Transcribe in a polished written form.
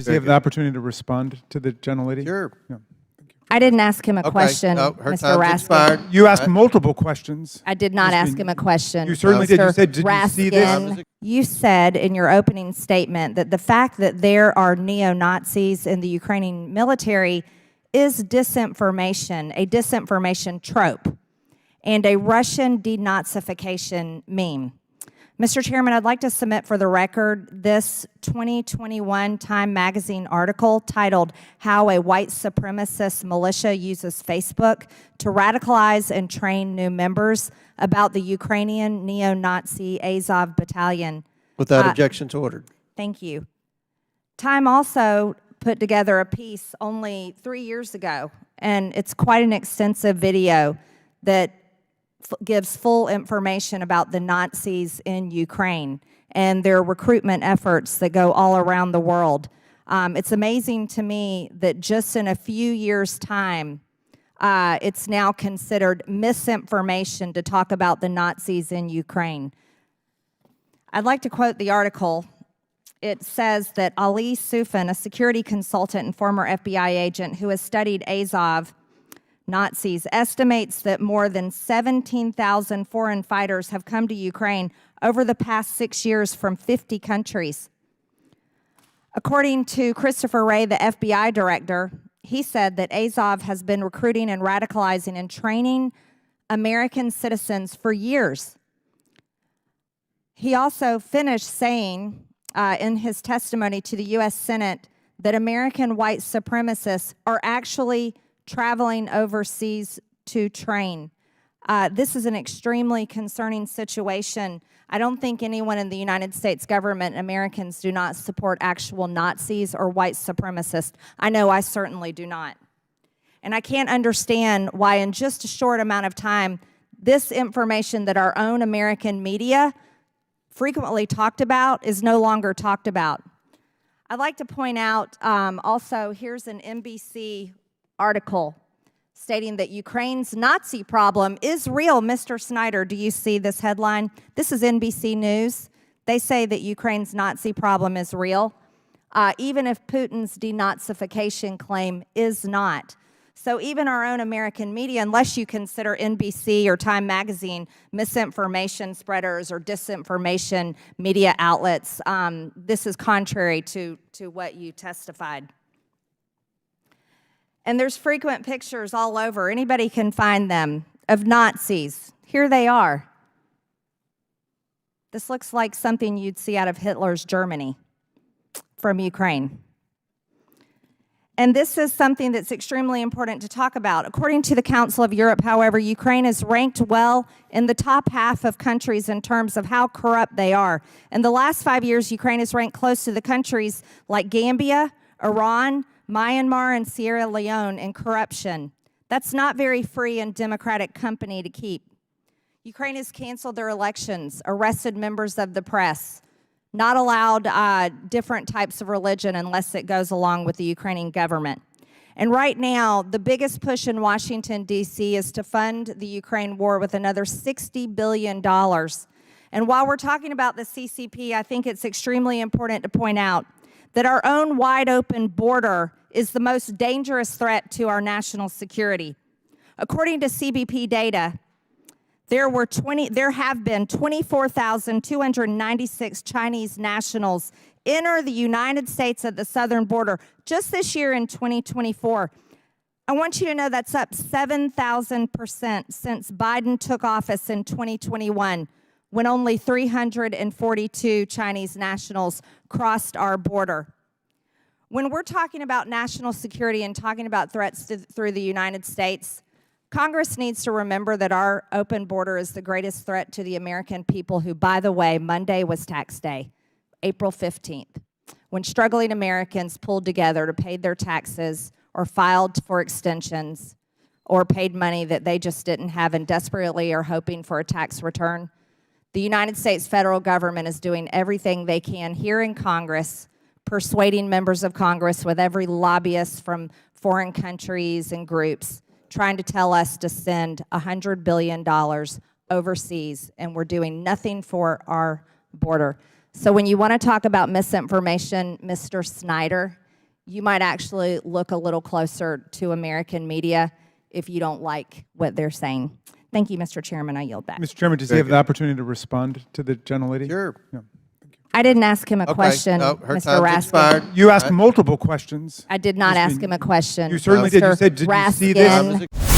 Does he have the opportunity to respond to the gentlelady? Sure. Yeah. I didn't ask him a question, No, her Mr. time's Raskin. expired. You asked multiple questions. I did not ask him a question. You certainly did. You Mr. said, did you see this? Raskin, you said in your opening statement that the fact that there are neo-Nazis in the Ukrainian military is disinformation, a disinformation trope, and a Russian denazification meme. Mr. Chairman, I'd like to submit for the record this 2021 Time magazine article titled "How a White Supremacist Militia Uses Facebook to Radicalize and Train New Members" about the Ukrainian neo-Nazi Azov Battalion. Without objections ordered. Thank you. Time also put together a piece only 3 years ago, and it's quite an extensive video that gives full information about the Nazis in Ukraine and their recruitment efforts that go all around the world. It's amazing to me that just in a few years' time, it's now considered misinformation to talk about the Nazis in Ukraine. I'd like to quote the article. It says that Ali Sufan, a security consultant and former FBI agent who has studied Azov Nazis, estimates that more than 17,000 foreign fighters have come to Ukraine over the past 6 years from 50 countries. According to Christopher Wray, the FBI director, he said that Azov has been recruiting and radicalizing and training American citizens for years. He also finished saying in his testimony to the U.S. Senate that American white supremacists are actually traveling overseas to train. This is an extremely concerning situation. I don't think anyone in the United States government, Americans, do not support actual Nazis or white supremacists. I know I certainly do not. And I can't understand why in just a short amount of time, this information that our own American media frequently talked about is no longer talked about. I'd like to point out also, here's an NBC article stating that Ukraine's Nazi problem is real. Mr. Snyder, do you see this headline? This is NBC News. They say that Ukraine's Nazi problem is real, even if Putin's denazification claim is not. So even our own American media, unless you consider NBC or Time Magazine misinformation spreaders or disinformation media outlets, this is contrary to what you testified. And there's frequent pictures all over. Anybody can find them of Nazis. Here they are. This looks like something you'd see out of Hitler's Germany from Ukraine. And this is something that's extremely important to talk about. According to the Council of Europe, however, Ukraine is ranked well in the top half of countries in terms of how corrupt they are. In the last 5 years, Ukraine is ranked close to the countries like Gambia, Iran, Myanmar, and Sierra Leone in corruption. That's not very free and democratic company to keep. Ukraine has canceled their elections, arrested members of the press, not allowed different types of religion unless it goes along with the Ukrainian government. And right now, the biggest push in Washington, D.C. is to fund the Ukraine war with another $60 billion. And while we're talking about the CCP, I think it's extremely important to point out that our own wide open border is the most dangerous threat to our national security. According to CBP data, there have been 24,296 Chinese nationals enter the United States at the southern border just this year in 2024. I want you to know that's up 7,000% since Biden took office in 2021, when only 342 Chinese nationals crossed our border. When we're talking about national security and talking about threats through the United States, Congress needs to remember that our open border is the greatest threat to the American people who, by the way, Monday was tax day, April 15th, when struggling Americans pulled together to pay their taxes or filed for extensions or paid money that they just didn't have and desperately are hoping for a tax return. The United States federal government is doing everything they can here in Congress, persuading members of Congress with every lobbyist from foreign countries and groups, trying to tell us to send $100 billion overseas, and we're doing nothing for our border. So when you want to talk about misinformation, Mr. Snyder, you might actually look a little closer to American media if you don't like what they're saying. Thank you, Mr. Chairman. I yield back. Mr. Chairman, does he have the opportunity to respond to the gentlelady? Sure. Yeah. I didn't ask him a Okay. question, No, her Mr. time's Raskin. expired. You asked multiple questions. I did not Mr. ask him a question. You certainly did. You Mr. said, did you see this? Raskin.